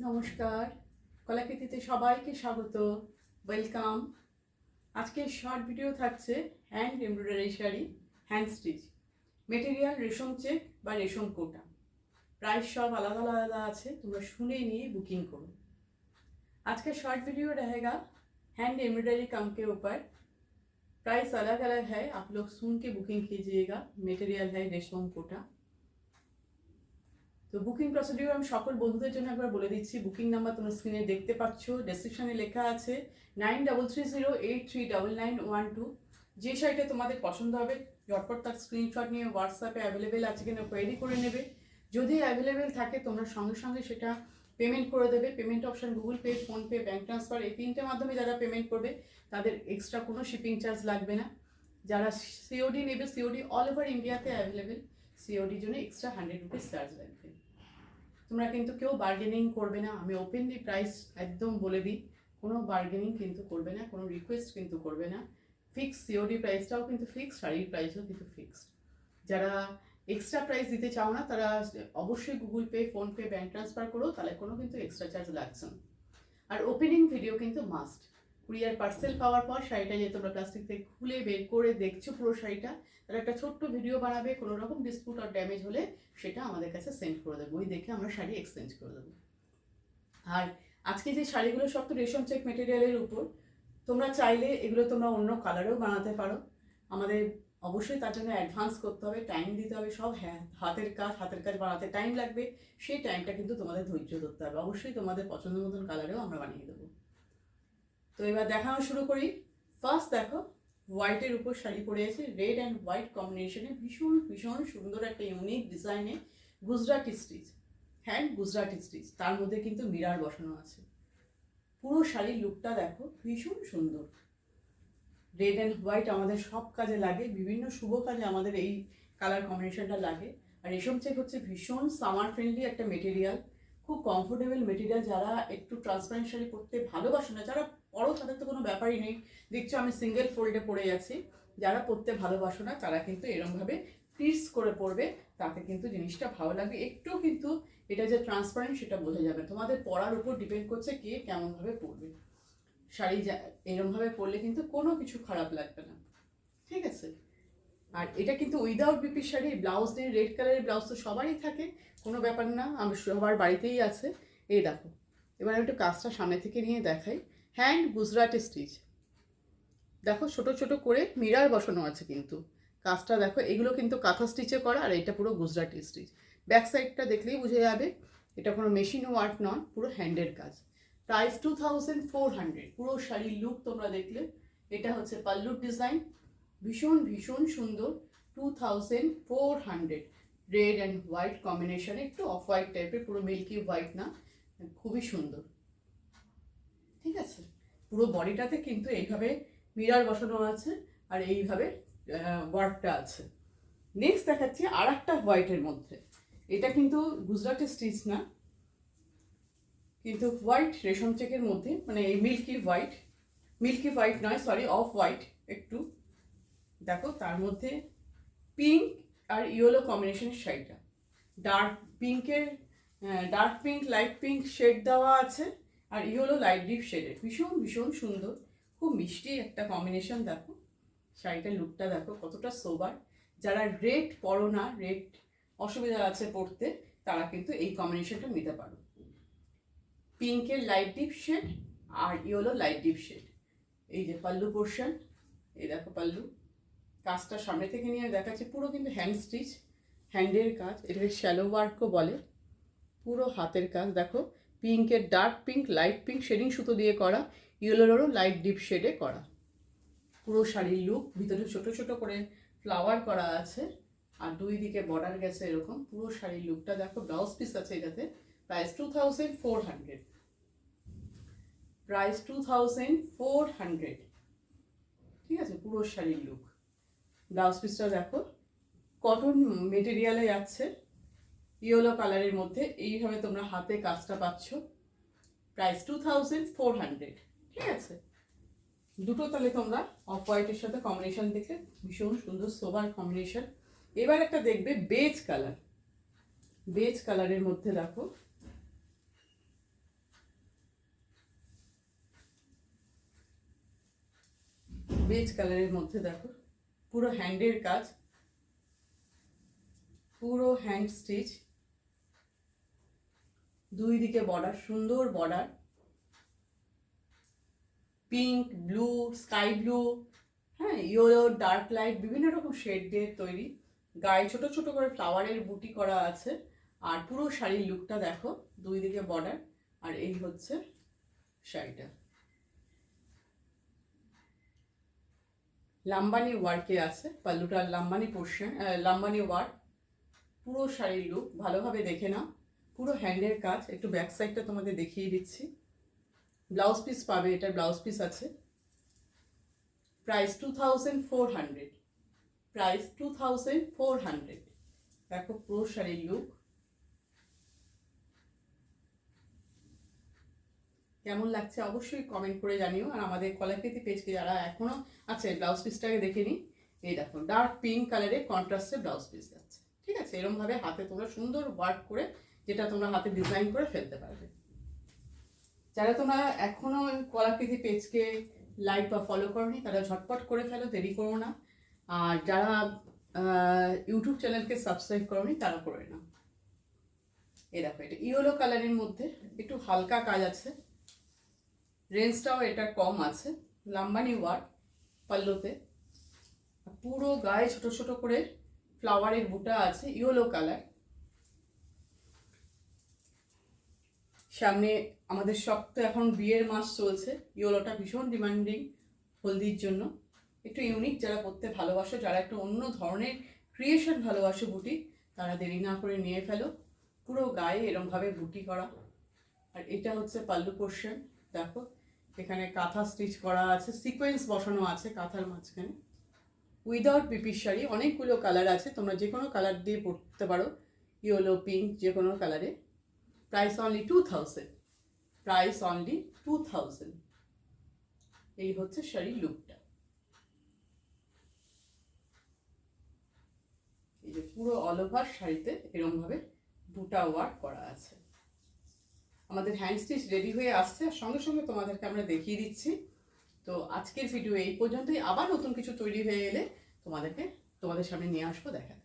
নমস্কার, কলাকৃতিতে সবাইকে স্বাগত, ওয়েলকাম। আজকে শর্ট ভিডিও থাকছে hand embroidery sari, hand stitch, material রেশম চেক বা রেশম কোটা। প্রাইস সব আলাদা আলাদা আছে, তোমরা শুনে নিয়ে बुकिंग करो। आज का शॉर्ट वीडियो रहेगा हैंड एम्ब्रॉयडरी काम के ऊपर। प्राइस अलग अलग है, आप लोग सुन के बुकिंग कीजिएगा। मटेरियल है रेशम कोटा। তো বুকিং প্রসিডিউর আমি সকল বন্ধুদের জন্য একবার বলে দিচ্ছি। বুকিং নাম্বার তোমরা স্ক্রিনে দেখতে পাচ্ছ, ডেসক্রিপশনে লেখা আছে 9330839912। যে শাড়িটা তোমাদের পছন্দ হবে ঝটপট তার স্ক্রিনশট নিয়ে হোয়াটসঅ্যাপে অ্যাভেলেবেল আছে কিনা কোয়েরি করে নেবে। যদি অ্যাভেলেবেল থাকে তোমরা সঙ্গে সঙ্গে সেটা পেমেন্ট করে দেবে। Payment option Google pay, PhonePe, bank transfer, এই তিনটের মাধ্যমে যারা পেমেন্ট করবে তাদের এক্সট্রা কোনো শিপিং চার্জ লাগবে না। যারা সিওডি নেবে, সিওডি অল ওভার ইন্ডিয়াতে অ্যাভেলেবেল, সিওডির জন্য এক্সট্রা 100 রুপিস চার্জ লাগবে। তোমরা কিন্তু কেউ বার্গেনিং করবে না, আমি ওপেনলি প্রাইস একদম বলে দিই। কোনো বার্গেনিং কিন্তু করবে না, কোনো রিকোয়েস্ট কিন্তু করবে না। ফিক্স সিওডি প্রাইসটাও কিন্তু ফিক্স, শাড়ির প্রাইসও কিন্তু ফিক্সড। যারা এক্সট্রা প্রাইস দিতে চাও না তারা অবশ্যই Google pay, PhonePe, bank transfer করো, তাহলে কোনো কিন্তু এক্সট্রা চার্জ লাগছে না। আর ওপেনিং ভিডিও কিন্তু মাস্ট। কুরিয়ার পার্সেল পাওয়ার পর শাড়িটা যে তোমরা প্লাস্টিক থেকে খুলে বের করে দেখছো পুরো শাড়িটা, তার একটা ছোট্ট ভিডিও বানাবে। কোনো রকম ডিসপুট আর ড্যামেজ হলে সেটা আমাদের কাছে সেন্ড করে দেবো, ওই দেখে আমরা শাড়ি এক্সচেঞ্জ করে দেবো। আর আজকে যে শাড়িগুলো সব তো রেশম চেক মেটেরিয়ালের উপর, তোমরা চাইলে এগুলো তোমরা অন্য কালারেও বানাতে পারো। আমাদের অবশ্যই তার জন্য অ্যাডভান্স করতে হবে, টাইম দিতে হবে। সব হ্যাঁ হাতের কাজ বানাতে টাইম লাগবে, সেই টাইমটা কিন্তু তোমাদের ধৈর্য ধরতে হবে। অবশ্যই তোমাদের পছন্দ মতন কালারেও আমরা বানিয়ে দেবো। তো এবার দেখানো শুরু করি। ফার্স্ট দেখো, হোয়াইটের উপর শাড়ি পরে আছে, রেড অ্যান্ড হোয়াইট কম্বিনেশনে ভীষণ ভীষণ সুন্দর একটা ইউনিক ডিজাইনে Gujarati stitch, hand Gujarati stitch, তার মধ্যে কিন্তু মিরার বসানো আছে। পুরো শাড়ির লুকটা দেখো, ভীষণ সুন্দর। রেড অ্যান্ড হোয়াইট আমাদের সব কাজে লাগে, বিভিন্ন শুভ কাজে আমাদের এই কালার কম্বিনেশনটা লাগে। আর রেশম চেক হচ্ছে ভীষণ সামার ফ্রেন্ডলি একটা মেটেরিয়াল, খুব কমফোর্টেবল মেটেরিয়াল। যারা একটু ট্রান্সপারেন্ট শাড়ি পরতে ভালোবাসে না, যারা পরো তাদের তো কোনো ব্যাপারই নেই, দেখছো আমি সিঙ্গেল ফোল্ডে পরে আছি। যারা পরতে ভালোবাসো না তারা কিন্তু এরমভাবে পিস করে পরবে, তাতে কিন্তু জিনিসটা ভালো লাগবে। একটু কিন্তু এটা যে ট্রান্সপারেন্ট সেটা বোঝা যাবে। তোমাদের পরার উপর ডিপেন্ড করছে কে কেমনভাবে পরবে। শাড়ি এরমভাবে পরলে কিন্তু কোনো কিছু খারাপ লাগবে না, ঠিক আছে। আর এটা কিন্তু উইদাউট বিপির শাড়ি, ব্লাউজ নেই। রেড কালারের ব্লাউজ তো সবারই থাকে, কোনো ব্যাপার না, আমি সবার বাড়িতেই আছে। এই দেখো, এবার একটু কাজটা সামনে থেকে নিয়ে দেখাই। হ্যান্ড গুজরাটি স্টিচ, দেখো ছোট ছোট করে মিরার বসানো আছে কিন্তু। কাজটা দেখো, এগুলো কিন্তু কাঁথা স্টিচে করা, আর এটা পুরো গুজরাটি স্টিচ। ব্যাক সাইডটা দেখলেই বুঝে যাবে এটা কোনো মেশিন ওয়ার্ক নয়, পুরো হ্যান্ডের কাজ। প্রাইস 2400। পুরো শাড়ির লুক তোমরা দেখলে। এটা হচ্ছে পাল্লুর ডিজাইন, ভীষণ ভীষণ সুন্দর। 2400, রেড অ্যান্ড হোয়াইট কম্বিনেশনে, একটু অফ হোয়াইট টাইপের, পুরো মিল্কি হোয়াইট না, খুবই সুন্দর, ঠিক আছে। পুরো বডিটাতে কিন্তু এইভাবে মিরার বসানো আছে, আর এইভাবে ওয়ার্কটা আছে। নেক্সট দেখাচ্ছি আর একটা হোয়াইটের মধ্যে। এটা কিন্তু গুজরাটি স্টিচ না, কিন্তু হোয়াইট রেশম চেকের মধ্যে, মানে এই মিল্কি হোয়াইট নয়, সরি, অফ হোয়াইট একটু। দেখো তার মধ্যে পিঙ্ক আর ইয়েলো কম্বিনেশনের শাড়িটা, dark pink light pink shade দেওয়া আছে, আর ইয়েলো লাইট ডিপ শেডের, ভীষণ ভীষণ সুন্দর, খুব মিষ্টি একটা কম্বিনেশন। দেখো শাড়িটার লুকটা দেখো কতটা সোবার। যারা রেড পরো না, রেড অসুবিধা আছে পরতে, তারা কিন্তু এই কম্বিনেশনটা নিতে পারো। পিঙ্কের লাইট ডিপ শেড আর ইয়েলো লাইট ডিপ শেড। এই যে পাল্লু পোর্শন, এই দেখো পাল্লু। কাজটা সামনে থেকে নিয়ে দেখাচ্ছি, পুরো কিন্তু হ্যান্ড স্টিচ, হ্যান্ডের কাজ। এটাকে শ্যালো ওয়ার্কও বলে। পুরো হাতের কাজ দেখো, পিঙ্কের dark pink, light pink shading সুতো দিয়ে করা, ইয়েলোরও লাইট ডিপ শেডে করা। পুরো শাড়ির লুক, ভিতরে ছোট ছোট করে ফ্লাওয়ার করা আছে, আর দুই দিকে বর্ডার গেছে এরকম। পুরো শাড়ির লুকটা দেখো, ব্লাউজ পিস আছে এটাতে। প্রাইস 2400, প্রাইস 2400, ঠিক আছে। পুরো শাড়ির লুক, ব্লাউজ পিসটা দেখো, কটন মেটেরিয়ালে যাচ্ছে, ইয়েলো কালারের মধ্যে। এইভাবে তোমরা হাতে কাজটা পাচ্ছ। প্রাইস 2400, ঠিক আছে। দুটো তাহলে তোমরা অফ হোয়াইটের সাথে কম্বিনেশন দেখলে, ভীষণ সুন্দর সোবার কম্বিনেশন। এবার একটা দেখবে বেজ কালারের মধ্যে। দেখো বেজ কালারের মধ্যে দেখো পুরো হ্যান্ডের কাজ, পুরো হ্যান্ড স্টিচ, দুই দিকে বর্ডার, সুন্দর border, pink, blue, sky blue, হ্যাঁ, ইয়েলো, ডার্ক লাইট, বিভিন্ন রকম শেড দিয়ে তৈরি। গায়ে ছোট ছোট করে ফ্লাওয়ারের বুটি করা আছে। আর পুরো শাড়ির লুকটা দেখো, দুই দিকে বর্ডার, আর এই হচ্ছে শাড়িটা। লাম্বানি ওয়ার্কে আছে, পাল্লুটা লাম্বানি পোর্শন, লাম্বানি ওয়ার্ক। পুরো শাড়ির লুক ভালোভাবে দেখে নাও, পুরো হ্যান্ডের কাজ। একটু ব্যাক সাইডটা তোমাদের দেখিয়ে দিচ্ছি। ব্লাউজ পিস পাবে, এটার ব্লাউজ পিস আছে। Price 2400, price 2400। দেখো পুরো শাড়ির লুক কেমন লাগছে অবশ্যই কমেন্ট করে জানিও। আর আমাদের কলাকৃতি পেজকে যারা এখনো আছে, ব্লাউজ পিসটাকে দেখে নিই। এই দেখো ডার্ক পিঙ্ক কালারের কন্ট্রাস্টে ব্লাউজ পিস যাচ্ছে, ঠিক আছে। এরকম ভাবে হাতে তোমরা সুন্দর ওয়ার্ক করে, যেটা তোমরা হাতে ডিজাইন করে ফেলতে পারবে। যারা তোমরা এখনো কলাকৃতি পেজকে লাইক বা ফলো করনি, তারা ঝটপট করে ফেলো, দেরি করো না। আর যারা ইউটিউব চ্যানেলকে সাবস্ক্রাইব করনি, তারা করে না। এই দেখো এটা ইয়েলো কালারের মধ্যে একটু হালকা কাজ আছে, রেঞ্জটাও এটা কম আছে। লাম্বানি ওয়ার্ক পাল্লোতে, পুরো গায়ে ছোট ছোট করে ফ্লাওয়ারের বুটা আছে, ইয়েলো কালার। সামনে আমাদের সব তো এখন বিয়ের মাস চলছে, ইয়েলোটা ভীষণ ডিমান্ডিং হলদির জন্য। একটু ইউনিক যারা করতে ভালোবাসো, যারা একটু অন্য ধরনের ক্রিয়েশন ভালোবাসো বুটি, তারা দেরি না করে নিয়ে ফেলো। পুরো গায়ে এরমভাবে বুটি করা। আর এটা হচ্ছে পাল্লু পোর্শন, দেখো এখানে কাঁথা স্টিচ করা আছে, সিকোয়েন্স বসানো আছে কাঁথার মাঝখানে। উইদাউট পিপির শাড়ি, অনেকগুলো কালার আছে, তোমরা যে কোনো কালার দিয়ে পরতে পারো, ইয়েলো, পিঙ্ক, যে কোনো কালারে। Price only 2000, price only 2000। এই হচ্ছে শাড়ির লুকটা। এই যে পুরো অল ওভার শাড়িতে এরকম ভাবে বুটা ওয়ার্ক করা আছে। আমাদের হ্যান্ড স্টিচ রেডি হয়ে আসছে, আর সঙ্গে সঙ্গে তোমাদেরকে আমরা দেখিয়ে দিচ্ছি। তো আজকের ভিডিও এই পর্যন্তই। আবার নতুন কিছু তৈরি হয়ে এলে তোমাদের সামনে নিয়ে আসবো দেখাতে।